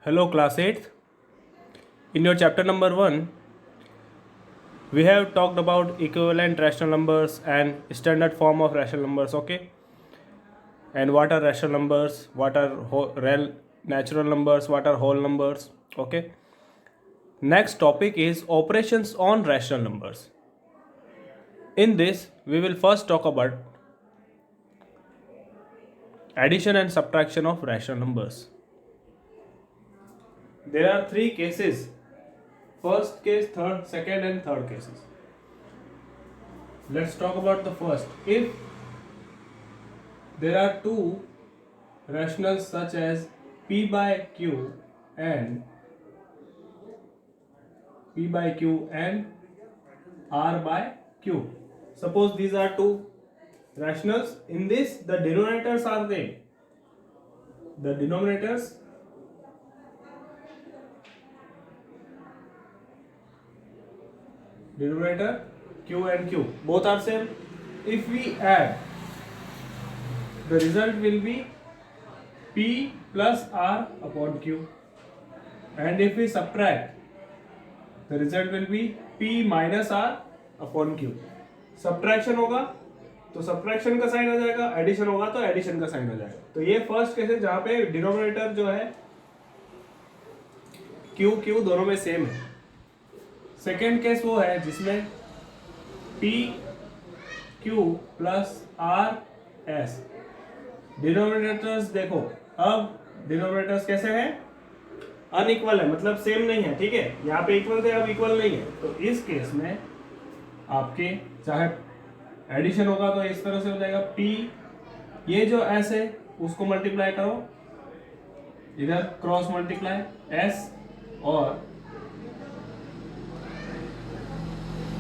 Hello, class 8th. In your chapter number 1, we have talked about equivalent rational numbers and standard form of rational numbers, okay? And what are rational numbers, what are real natural numbers, what are whole numbers, okay? Next topic is operations on rational numbers. In this, we will first talk about addition and subtraction of rational numbers. There are three cases: first case, third, second, and third cases. Let's talk about the first. If there are two rationals such as p by q and r by q. Suppose these are two rationals. In this, the denominators are same. The denominators denominator q and q both are same. If we add, the result will be p plus r upon q, and if we subtract, the result will be p minus r upon q. Subtraction होगा तो subtraction का sign आ जाएगा, addition होगा तो addition का sign आ जाएगा. तो ये फर्स्ट केस है जहां पे डिनोमिनेटर जो है q q दोनों में सेम है. सेकेंड केस वो है जिसमें p q plus r s. Denominators देखो, अब डिनोमिनेटर्स कैसे हैं? अनइक्वल है, मतलब सेम नहीं है. ठीक है, यहाँ पे इक्वल थे, अब इक्वल नहीं है. तो इस केस में आपके चाहे एडिशन होगा तो इस तरह से हो जाएगा p, ये जो s है उसको मल्टीप्लाई करो, इधर क्रॉस मल्टीप्लाई s, और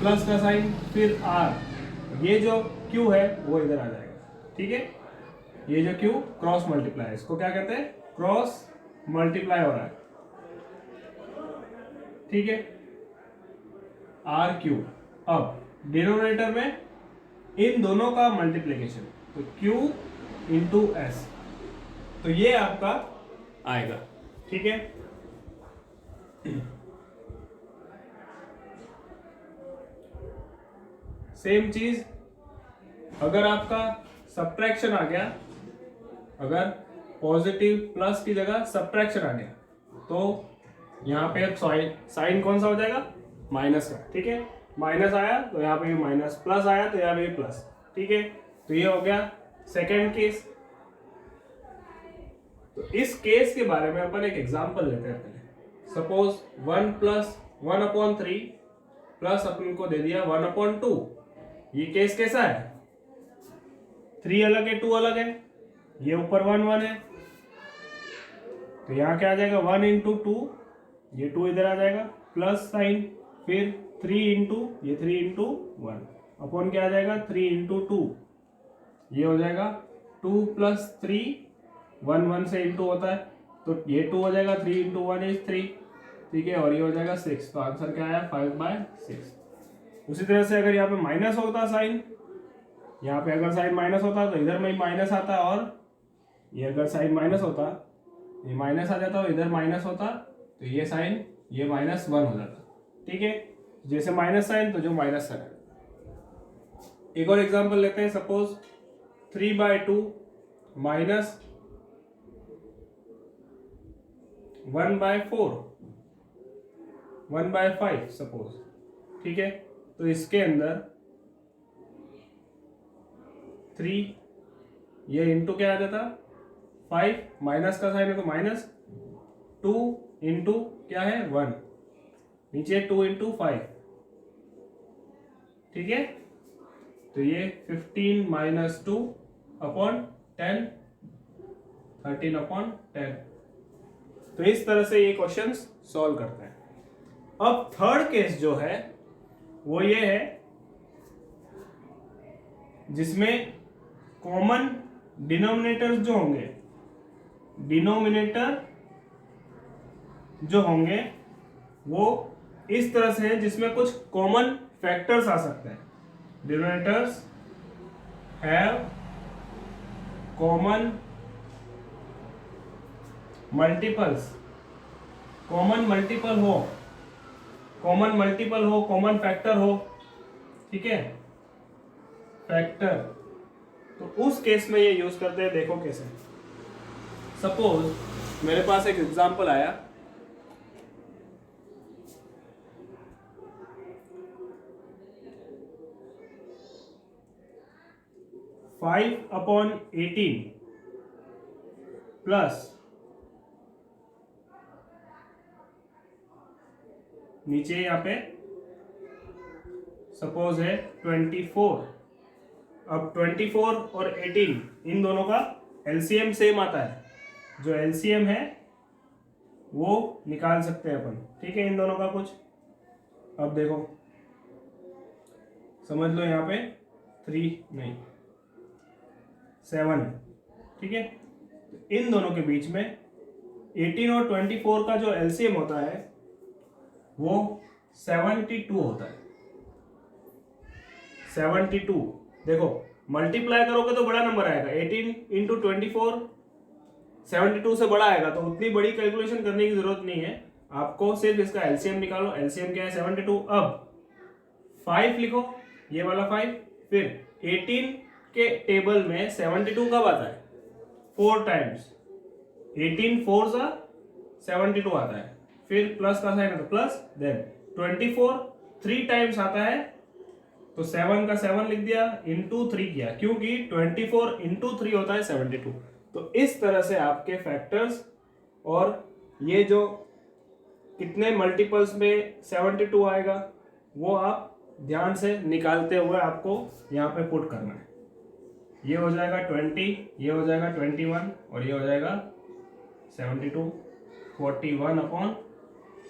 प्लस का साइन, फिर r. ये जो q है वो इधर आ जाएगा. ठीक है, ये जो q क्रॉस मल्टीप्लाई है, इसको क्या कहते हैं? क्रॉस मल्टीप्लाई हो रहा है. ठीक है, आर क्यू. अब डिनोमिनेटर में इन दोनों का मल्टीप्लिकेशन, तो q इंटू एस, तो ये आपका आएगा. ठीक है, सेम चीज अगर आपका सब्ट्रैक्शन आ गया, अगर पॉजिटिव प्लस की जगह सब्ट्रैक्शन आ गया, तो यहाँ पे साइन कौन सा हो जाएगा? माइनस का. ठीक है, माइनस आया तो यहाँ पे भी माइनस, प्लस आया तो यहाँ पे भी प्लस. ठीक है, तो ये हो गया सेकेंड केस. तो इस केस के बारे में अपन एक एग्जांपल लेते हैं पहले. सपोज 1 प्लस 1/3 प्लस अपन को दे दिया 1/2. ये केस कैसा है? 3 अलग है, 2 अलग है, ये ऊपर 1 1 है, तो यहाँ क्या आ जाएगा? 1 इंटू 2, ये 2 इधर आ जाएगा, प्लस साइन, फिर 3 इंटू, ये 3 इंटू 1 अपॉन क्या आ जाएगा? 3 इंटू 2, ये हो जाएगा 2 प्लस 3, 1 1 से इंटू होता है, तो ये 2 हो जाएगा, 3 इंटू 1 इज 3. ठीक है, और ये हो जाएगा 6. तो आंसर क्या आया? 5/6. उसी तरह से अगर यहाँ पे माइनस होता साइन, यहाँ पे अगर साइन माइनस होता तो इधर में माइनस आता, और ये अगर साइन माइनस होता, ये माइनस आ जाता और इधर माइनस होता, तो ये साइन, ये -1 हो जाता. ठीक है, जैसे माइनस साइन तो जो माइनस साइन. एक और एग्जांपल लेते हैं. Suppose 3/2 minus 1/4, 1/5 suppose. ठीक है, तो इसके अंदर 3, ये इंटू क्या आ जाता? 5, माइनस का साइन है तो माइनस, 2 इंटू क्या है? 1, नीचे 2 इंटू 5. ठीक है, तो ये 15 माइनस 2 अपॉन 10, 13/10. तो इस तरह से ये क्वेश्चंस सॉल्व करते हैं. अब थर्ड केस जो है वो ये है जिसमें कॉमन डिनोमिनेटर्स जो होंगे, डिनोमिनेटर जो होंगे वो इस तरह से है जिसमें कुछ कॉमन फैक्टर्स आ सकते हैं. Denominators have common multiples common multiple हो, कॉमन फैक्टर हो, ठीक है, फैक्टर, तो उस केस में ये यूज करते हैं। देखो कैसे, सपोज मेरे पास एक एग्जांपल आया, फाइव अपॉन 18 प्लस नीचे यहाँ पे सपोज है 24। अब 24 और 18 इन दोनों का एलसीएम सेम आता है, जो एलसीएम है वो निकाल सकते हैं अपन, ठीक है, इन दोनों का कुछ। अब देखो समझ लो, यहाँ पे 3 नहीं 7 है, ठीक है। इन दोनों के बीच में 18 और 24 का जो एलसीएम होता है वो 72 होता है। 72 देखो, मल्टीप्लाई करोगे तो बड़ा नंबर आएगा, 18 इंटू 24 72 से बड़ा आएगा, तो उतनी बड़ी कैलकुलेशन करने की जरूरत नहीं है, आपको सिर्फ इसका एलसीएम निकालो। एलसीएम क्या है? 72। अब 5 लिखो, ये वाला 5, फिर 18 के टेबल में 72 कब आता है? 4 टाइम्स, 18 4 सा 72 आता है, फिर प्लस का साइन है तो प्लस, देन 24 3 टाइम्स आता है, तो 7 का 7 लिख दिया, इंटू 3 किया, क्योंकि 24 इंटू 3 होता है 72। तो इस तरह से आपके फैक्टर्स और ये जो कितने मल्टीपल्स में 72 आएगा वो आप ध्यान से निकालते हुए आपको यहाँ पे पुट करना है। ये हो जाएगा 20, ये हो जाएगा 21 और ये हो जाएगा 72, 41 अपॉन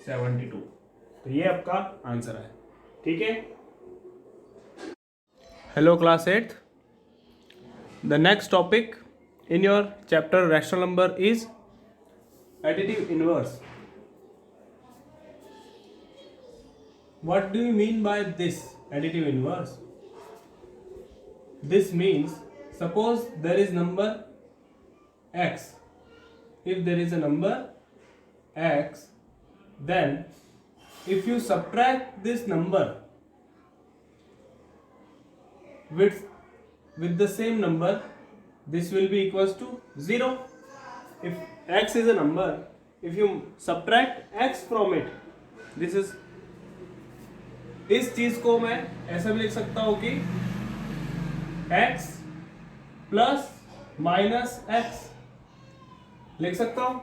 72। तो ये आपका आंसर है, ठीक है। Hello class 8th, the next topic in your chapter rational number is additive inverse. What do you mean by this additive inverse? This means, suppose there is number x. If there is a number x, then if you subtract this number with the same number, this will be equals to 0. If x is a number, if you subtract x from it, this is, इस चीज को मैं ऐसा भी लिख सकता हूं कि x प्लस माइनस x लिख सकता हूं,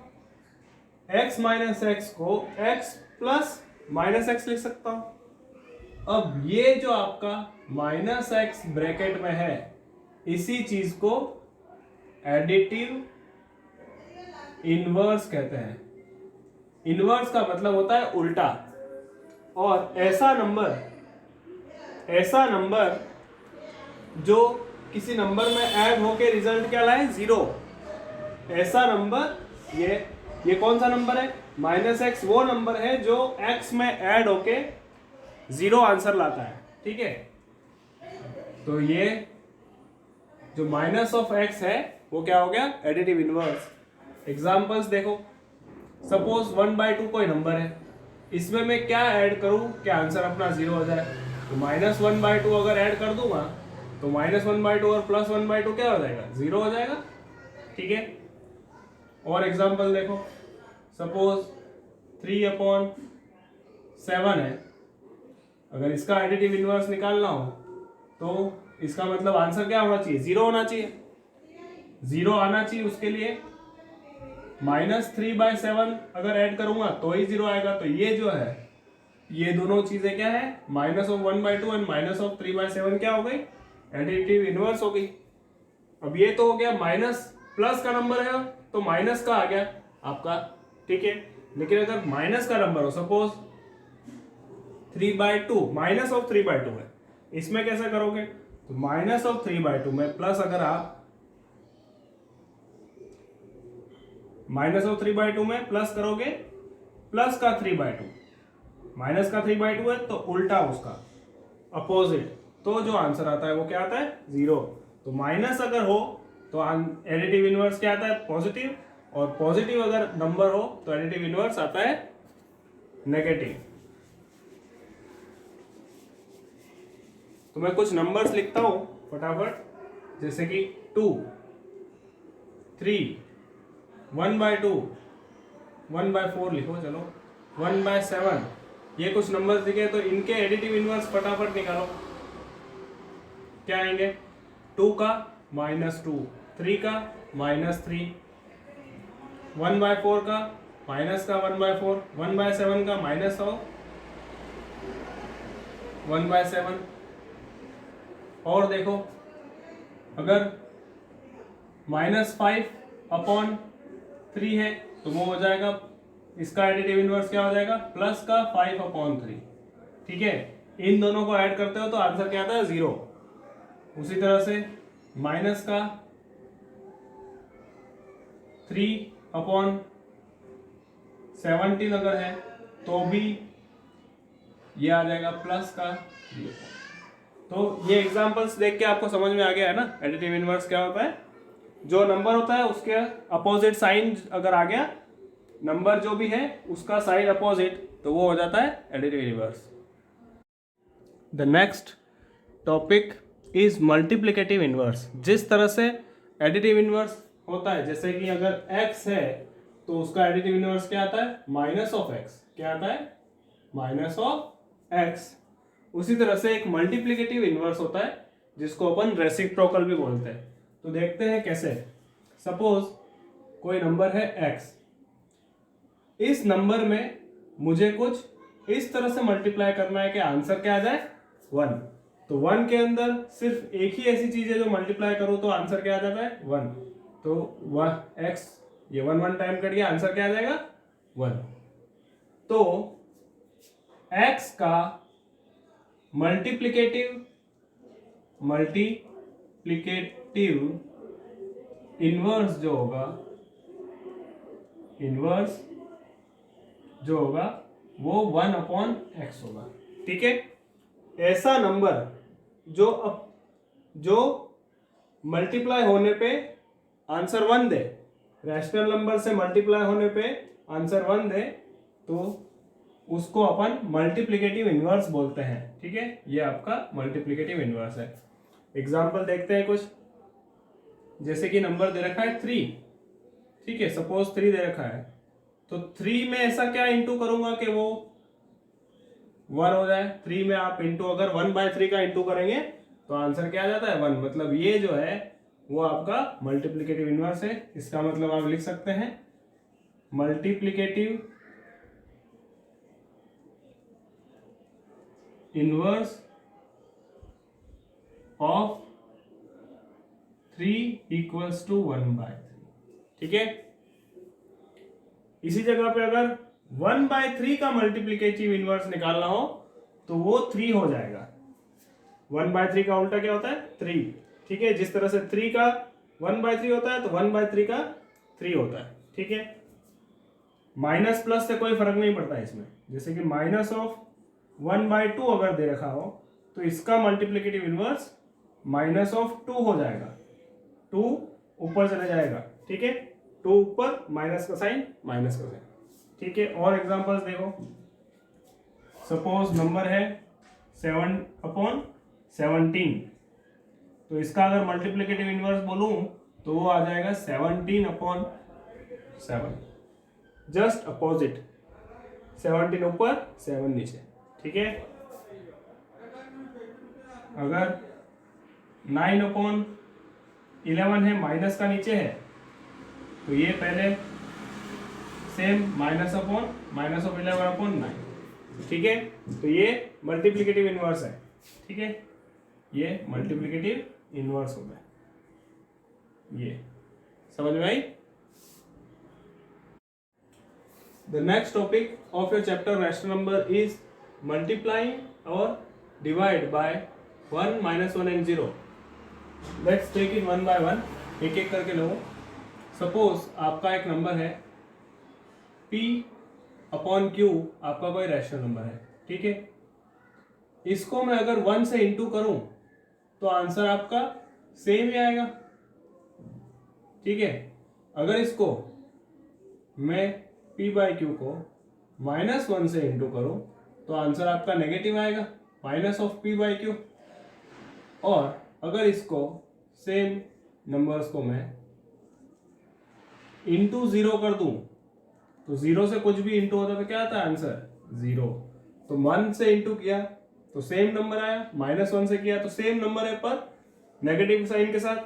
x माइनस x को x प्लस माइनस x लिख सकता हूं। अब ये जो आपका माइनस x ब्रैकेट में है, इसी चीज को एडिटिव इनवर्स कहते हैं। इनवर्स का मतलब होता है उल्टा, और ऐसा नंबर जो किसी नंबर में ऐड होके रिजल्ट क्या लाए? 0। ऐसा नंबर, ये कौन सा नंबर है? माइनस एक्स वो नंबर है जो x में ऐड होके 0 आंसर लाता है, ठीक है। तो ये जो माइनस ऑफ x है वो क्या हो गया? Additive inverse. एग्जांपल्स देखो, सपोज 1/2 कोई नंबर है, इसमें मैं क्या ऐड करूं कि आंसर अपना 0 हो जाए? तो -1/2 अगर ऐड कर दूंगा तो -1/2 और +1/2 क्या हो जाएगा? 0 हो जाएगा, ठीक है। और एग्जांपल देखो, सपोज 3/7 है, अगर इसका एडिटिव इनवर्स निकालना हो तो इसका मतलब आंसर क्या होना चाहिए? 0 होना चाहिए। 0 आना चाहिए, उसके लिए -3/7 अगर ऐड करूंगा तो ही 0 आएगा। तो ये जो है, ये दोनों चीजें क्या है? -1/2 एंड -3/7 क्या हो गई? एडिटिव इनवर्स हो गई। अब ये तो हो गया माइनस, प्लस का नंबर है तो माइनस का आ गया आपका, ठीक है। लेकिन अगर माइनस का नंबर हो, सपोज 3/2, -3/2 है, इसमें कैसे करोगे? तो -3/2 में प्लस, अगर आप -3/2 में प्लस करोगे, प्लस का 3/2, माइनस का 3/2 है तो उल्टा उसका अपोजिट, तो जो आंसर आता है वो क्या आता है? 0। तो माइनस अगर हो तो एडिटिव इनवर्स क्या आता है? पॉजिटिव, और पॉजिटिव अगर नंबर हो तो एडिटिव इनवर्स आता है नेगेटिव। तो मैं कुछ नंबर्स लिखता हूं फटाफट, जैसे कि 2, 3, 1/2, 1/4 लिखो, चलो 1/7, ये कुछ नंबर्स दिखे तो इनके एडिटिव इनवर्स फटाफट निकालो। क्या आएंगे? 2 का -2, 3 का -3, 1/4 का माइनस का 1/4, 1/7 का माइनस हो 1/7। और देखो अगर -5/3 है तो वो हो जाएगा, इसका एडिटिव इनवर्स क्या हो जाएगा? प्लस का 5/3। ठीक है, इन दोनों को ऐड करते हो तो आंसर क्या आता है? 0। उसी तरह से माइनस का 3/17 अगर है तो भी ये आ जाएगा प्लस का 3। तो ये एग्जांपल्स देख के आपको समझ में आ गया है ना एडिटिव इनवर्स क्या होता है। जो नंबर होता है उसके अपोजिट साइन अगर आ गया, नंबर जो भी है उसका साइन अपोजिट, तो वो हो जाता है additive inverse. The next topic is multiplicative inverse. जिस तरह से एडिटिव इनवर्स होता है, जैसे कि अगर x है तो उसका एडिटिव इनवर्स क्या आता है? Minus of x. क्या आता है? Minus of x. उसी तरह से एक मल्टीप्लिकेटिव इनवर्स होता है जिसको अपन रेसिप्रोकल भी बोलते हैं। तो देखते हैं कैसे। सपोज कोई नंबर है x, इस नंबर में मुझे कुछ इस तरह से मल्टीप्लाई करना है कि आंसर क्या आ जाए? 1। तो 1 के अंदर सिर्फ एक ही ऐसी चीज है जो मल्टीप्लाई करूं तो आंसर क्या आ जाता है? 1। तो x, ये 1 टाइम कट गया, आंसर क्या आ जाएगा? 1। तो x का मल्टीप्लिकेटिव इनवर्स जो होगा, वो 1/x होगा। ठीक है, ऐसा नंबर जो मल्टीप्लाई होने पे आंसर 1 दे, रैशनल नंबर से मल्टीप्लाई होने पे आंसर 1 दे, तो उसको अपन मल्टीप्लिकेटिव इनवर्स बोलते हैं। ठीक है, ये आपका मल्टीप्लिकेटिव इनवर्स है। एग्जाम्पल देखते हैं कुछ, जैसे कि नंबर दे रखा है 3। ठीक है, सपोज 3 दे रखा है, तो 3 में ऐसा क्या इंटू करूंगा कि वो 1 हो जाए। 3 में आप इंटू, अगर 1/3 का इंटू करेंगे तो आंसर क्या आ जाता है? 1। मतलब ये जो है वो आपका मल्टीप्लिकेटिव इनवर्स है। इसका मतलब आप लिख सकते हैं मल्टीप्लिकेटिव इनवर्स ऑफ 3 = 1/3। ठीक है, इसी जगह पे अगर 1/3 का मल्टीप्लिकेटिव इनवर्स निकालना हो तो वो 3 हो जाएगा। 1/3 का उल्टा क्या होता है? 3। ठीक है, जिस तरह से 3 का 1/3 होता है तो 1/3 का 3 होता है। ठीक है, माइनस प्लस से कोई फर्क नहीं पड़ता इसमें। जैसे कि माइनस ऑफ 1/2 अगर दे रखा हो तो इसका मल्टीप्लिकेटिव इनवर्स माइनस ऑफ 2 हो जाएगा। 2 ऊपर चले जाएगा। ठीक है, 2 ऊपर, माइनस का साइन, माइनस का साइन। ठीक है, और एग्जांपल्स देखो। सपोज नंबर है 7/17, तो इसका अगर मल्टीप्लिकेटिव इनवर्स बोलूं तो वो आ जाएगा 17/7। जस्ट अपोजिट, 17 ऊपर 7 नीचे। ठीक है, अगर 9/11 है, माइनस का नीचे है, तो ये पहले सेम -/-11/9। ठीक है, तो ये मल्टीप्लिकेटिव इनवर्स है। ठीक है, ये मल्टीप्लिकेटिव इनवर्स होता है। ये समझ में आई? The next topic of your chapter rational number is multiplying और divide by 1, -1 and 0। Let's take it one by one, एक एक करके लो। सपोज आपका एक नंबर है P/Q, आपका कोई रैशनल नंबर है। ठीक है, इसको मैं अगर 1 से इंटू करूं तो आंसर आपका सेम ही आएगा। ठीक है, अगर इसको मैं P/Q को -1 से इंटू करो तो आंसर आपका नेगेटिव आएगा, minus of P by Q. और अगर इसको सेम नंबर्स को मैं इंटू 0 कर दूं तो 0 से कुछ भी इंटू होता तो क्या आता है आंसर 0। तो 1 से इंटू किया तो सेम नंबर आया, -1 से किया तो सेम नंबर है पर नेगेटिव साइन के साथ,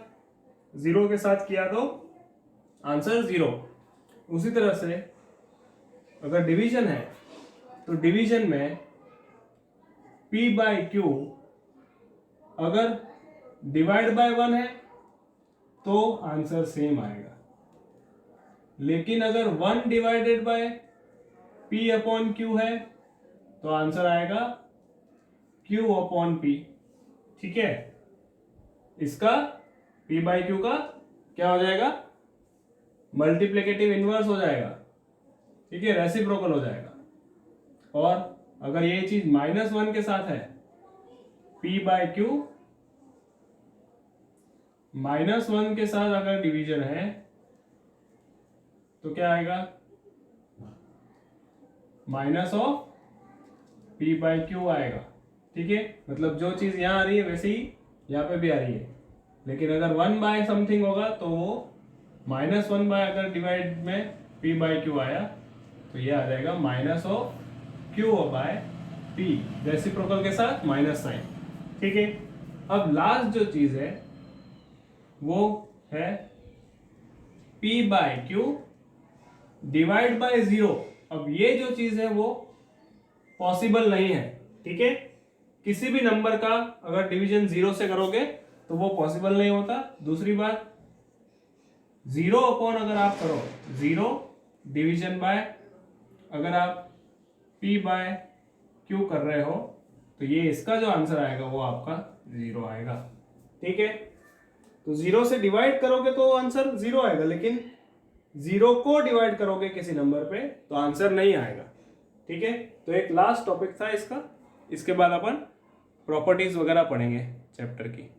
0 के साथ किया तो आंसर 0। उसी तरह से अगर डिवीजन है तो डिवीजन में p बाई क्यू अगर डिवाइड बाय 1 है तो आंसर सेम आएगा, लेकिन अगर 1 divided by p upon Q है तो आंसर आएगा q अपॉन p। ठीक है, इसका p बाई क्यू का क्या हो जाएगा, मल्टीप्लिकेटिव इनवर्स हो जाएगा। ठीक है, रेसिप्रोकल हो जाएगा। और अगर ये चीज -1 के साथ है, p बाई क्यू -1 के साथ अगर डिवीजन है तो क्या आएगा, minus of p by Q आएगा। ठीक है, मतलब जो चीज यहां आ रही है वैसे ही यहाँ पे भी आ रही है, लेकिन अगर 1 बाय समथिंग होगा तो वो -1 बाय अगर डिवाइड में p बाई क्यू आया तो ये आ जाएगा minus of q by p, reciprocal के साथ माइनस साइन। ठीक है, अब लास्ट जो चीज है वो है p by q divide by 0। अब ये जो चीज है वो पॉसिबल नहीं है। ठीक है, किसी भी नंबर का अगर डिवीजन 0 से करोगे तो वो पॉसिबल नहीं होता। दूसरी बात, 0 अपॉन अगर आप करो 0 डिवीजन बाय अगर आप p बाय क्यू कर रहे हो तो ये इसका जो आंसर आएगा वो आपका 0 आएगा। ठीक है, तो 0 से डिवाइड करोगे तो आंसर 0 आएगा, लेकिन 0 को डिवाइड करोगे किसी नंबर पे तो आंसर नहीं आएगा। ठीक है, तो एक लास्ट टॉपिक था इसका, इसके बाद अपन प्रॉपर्टीज वगैरह पढ़ेंगे चैप्टर की।